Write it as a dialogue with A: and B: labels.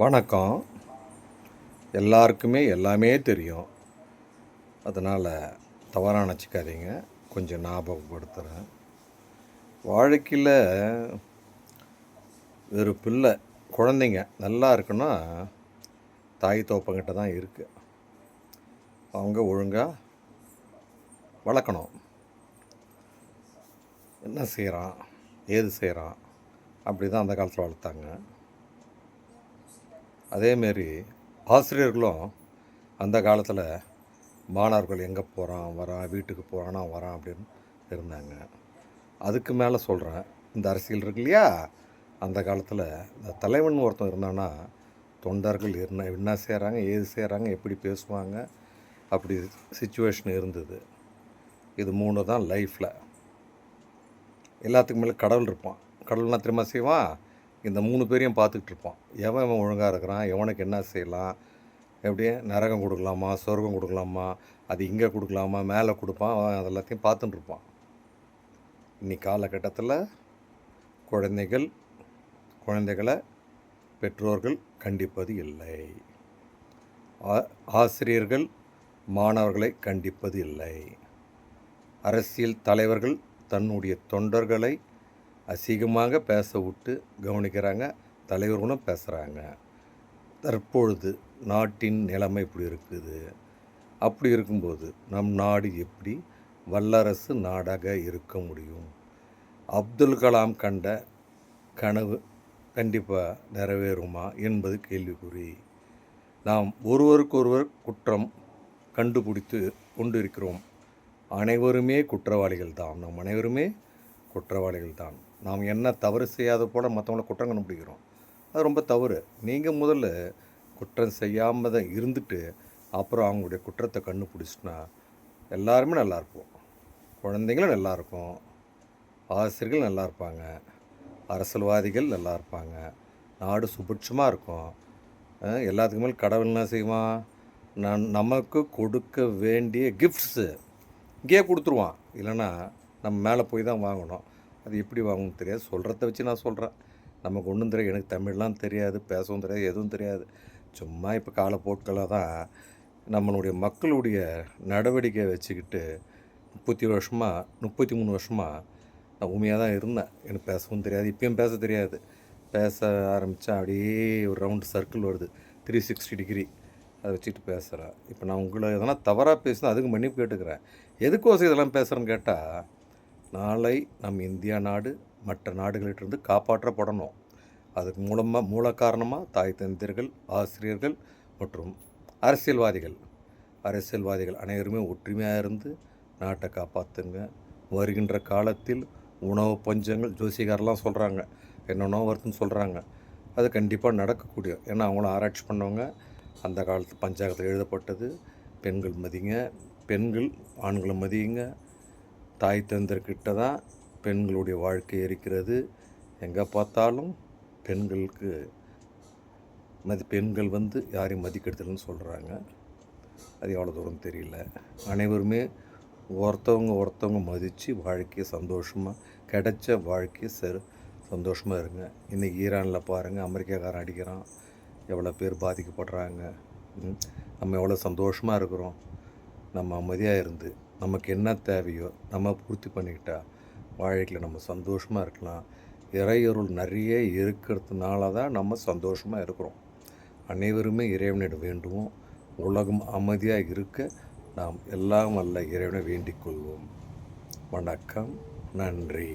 A: வணக்கம். எல்லாருக்குமே எல்லாமே தெரியும். அதனால் தவறாக நினச்சிக்காதீங்க. கொஞ்சம் ஞாபகப்படுத்துகிறேன். வாழ்க்கையில் ஒரு பிள்ளை குழந்தைங்க நல்லா இருக்குன்னா தாய் தோப்பங்கிட்ட தான் இருக்குது. அவங்க ஒழுங்காக வளர்க்கணும். என்ன செய்கிறான், ஏது செய்கிறான், அப்படி தான் அந்த காலத்தில் வளர்த்தாங்க. அதேமாரி ஆசிரியர்களும் அந்த காலத்தில் மாணவர்கள் எங்கே போகிறான் வரான், வீட்டுக்கு போகிறானா வரான் அப்படின்னு இருந்தாங்க. அதுக்கு மேலே சொல்கிறேன், இந்த அரசியல் இருக்கு இல்லையா, அந்த காலத்தில் இந்த தலைவன் ஒருத்தன் இருந்தான்னா தொண்டர்கள் என்ன செய்கிறாங்க, ஏது செய்கிறாங்க, எப்படி பேசுவாங்க, அப்படி சிச்சுவேஷன் இருந்தது. இது 3 தான் லைஃப்பில். எல்லாத்துக்கு மேலே கடவுள் இருப்பான். கடவுள்னா திரும்ப செய்வான், இந்த 3 பேரையும் பார்த்துக்கிட்டு இருப்பான். எவன் ஒழுங்காக இருக்கிறான், எவனுக்கு என்ன செய்யலாம், எப்படி நரகம் கொடுக்கலாமா, சொர்க்கம் கொடுக்கலாமா, அது இங்கே கொடுக்கலாமா, மேலே கொடுப்பான், அவன் அது எல்லாத்தையும் பார்த்துட்டு இருப்பான். இன்னைக்கு காலகட்டத்தில் குழந்தைகளை பெற்றோர்கள் கண்டிப்பது இல்லை. ஆசிரியர்கள் மாணவர்களை கண்டிப்பது இல்லை. அரசியல் தலைவர்கள் தன்னுடைய தொண்டர்களை அசிங்கமாக பேச விட்டு கவனிக்கிறாங்க, தலைவர்களும் பேசுகிறாங்க. தற்பொழுது நாட்டின் நிலைமை இப்படி இருக்குது. அப்படி இருக்கும்போது நம் நாடு எப்படி வல்லரசு நாடாக இருக்க முடியும்? அப்துல் கலாம் கண்ட கனவு கண்டிப்பாக நிறைவேறுமா என்பது கேள்விக்குறி. நாம் ஒருவருக்கொருவர் குற்றம் கண்டுபிடித்து கொண்டிருக்கிறோம். அனைவருமே குற்றவாளிகள் தான். நாம் அனைவருமே குற்றவாளிகள் தான். நாம் என்ன தவறு செய்யாத போல் மற்றவங்கள குற்றம் கண்டுபிடிக்கிறோம். அது ரொம்ப தவறு. நீங்கள் முதல்ல குற்றம் செய்யாமல் தான் இருந்துட்டு அப்புறம் அவங்களுடைய குற்றத்தை கண்டுபிடிச்சிட்டுனா எல்லாருமே நல்லாயிருப்போம். குழந்தைங்களும் நல்லாயிருக்கும், ஆசிரியர்கள் நல்லா இருப்பாங்க, அரசியல்வாதிகள் நல்லா இருப்பாங்க, நாடு சுபிட்சமாக இருக்கும். எல்லாத்துக்கு மேலே கடவுள் என்ன செய்வான், நமக்கு கொடுக்க வேண்டிய கிஃப்ட்ஸு இங்கேயே கொடுத்துருவான். இல்லைன்னா நம்ம மேலே போய் தான் வாங்கணும். அது எப்படி வாங்கணும்னு தெரியாது. சொல்கிறத வச்சு நான் சொல்கிறேன். நமக்கு ஒன்றும் தெரியாது. எனக்கு தமிழ்லாம் தெரியாது, பேசவும் தெரியாது, எதுவும் தெரியாது. சும்மா இப்போ காலப்போக்கில் தான் நம்மளுடைய மக்களுடைய நடவடிக்கையை வச்சுக்கிட்டு 33 வருஷமாக நான் உண்மையாக தான் இருந்தேன். எனக்கு பேசவும் தெரியாது, இப்பயும் பேச தெரியாது. பேச ஆரம்பித்தா அப்படியே ஒரு ரவுண்டு சர்க்கிள் வருது, 360 டிகிரி. அதை வச்சுட்டு பேசுகிறேன். இப்போ நான் உங்களை எதனா தவறாக பேசினா அதுக்கு மன்னிப்பு கேட்டுக்கிறேன். எதுக்கோசம் இதெல்லாம் பேசுகிறேன்னு கேட்டால், நாளை நம் இந்தியா நாடு மற்ற நாடுகளிலிருந்து காப்பாற்றப்படணும். அதுக்கு மூல காரணமாக தாய் தந்தையர்கள், ஆசிரியர்கள் மற்றும் அரசியல்வாதிகள் அனைவருமே ஒற்றுமையாக இருந்து நாட்டை காப்பாற்றுங்க. வருகின்ற காலத்தில் உணவு பஞ்சங்கள் ஜோசிகாரெலாம் சொல்கிறாங்க, என்னென்னோ வருதுன்னு சொல்கிறாங்க. அது கண்டிப்பாக நடக்கக்கூடிய, ஏன்னா அவங்களும் ஆராய்ச்சி பண்ணவங்க. அந்த காலத்து பஞ்சாங்கத்தில் எழுதப்பட்டது, பெண்கள் மதிங்க, பெண்கள் ஆண்களை மதியுங்க, தாய் தந்தர்கிட்ட தான் பெண்களுடைய வாழ்க்கை இருக்கிறது. எங்கே பார்த்தாலும் பெண்கள் யாரையும் மதிக்கிறதுன்னு சொல்கிறாங்க. அது எவ்வளோ தூரம் தெரியல. அனைவருமே ஒருத்தவங்க மதித்து வாழ்க்கையை சந்தோஷமாக கிடைச்ச வாழ்க்கையை சந்தோஷமாக இருங்க. இன்றைக்கி ஈரானில் பாருங்கள், அமெரிக்காக்காரன் அடிக்கிறான், எவ்வளோ பேர் பாதிக்கப்படுறாங்க. நம்ம எவ்வளோ சந்தோஷமாக இருக்கிறோம். நம்ம அமைதியாக இருந்து நமக்கு என்ன தேவையோ நம்ம பூர்த்தி பண்ணிக்கிட்டா வாழ்க்கையில் நம்ம சந்தோஷமாக இருக்கலாம். இறையருள் நிறைய இருக்கிறதுனால தான் நம்ம சந்தோஷமாக இருக்கிறோம். அனைவருமே இறைவனிடம் வேண்டுவோம். உலகம் அமைதியாக இருக்க நாம் எல்லாம் வல்ல இறைவனை வேண்டிக் கொள்வோம். வணக்கம், நன்றி.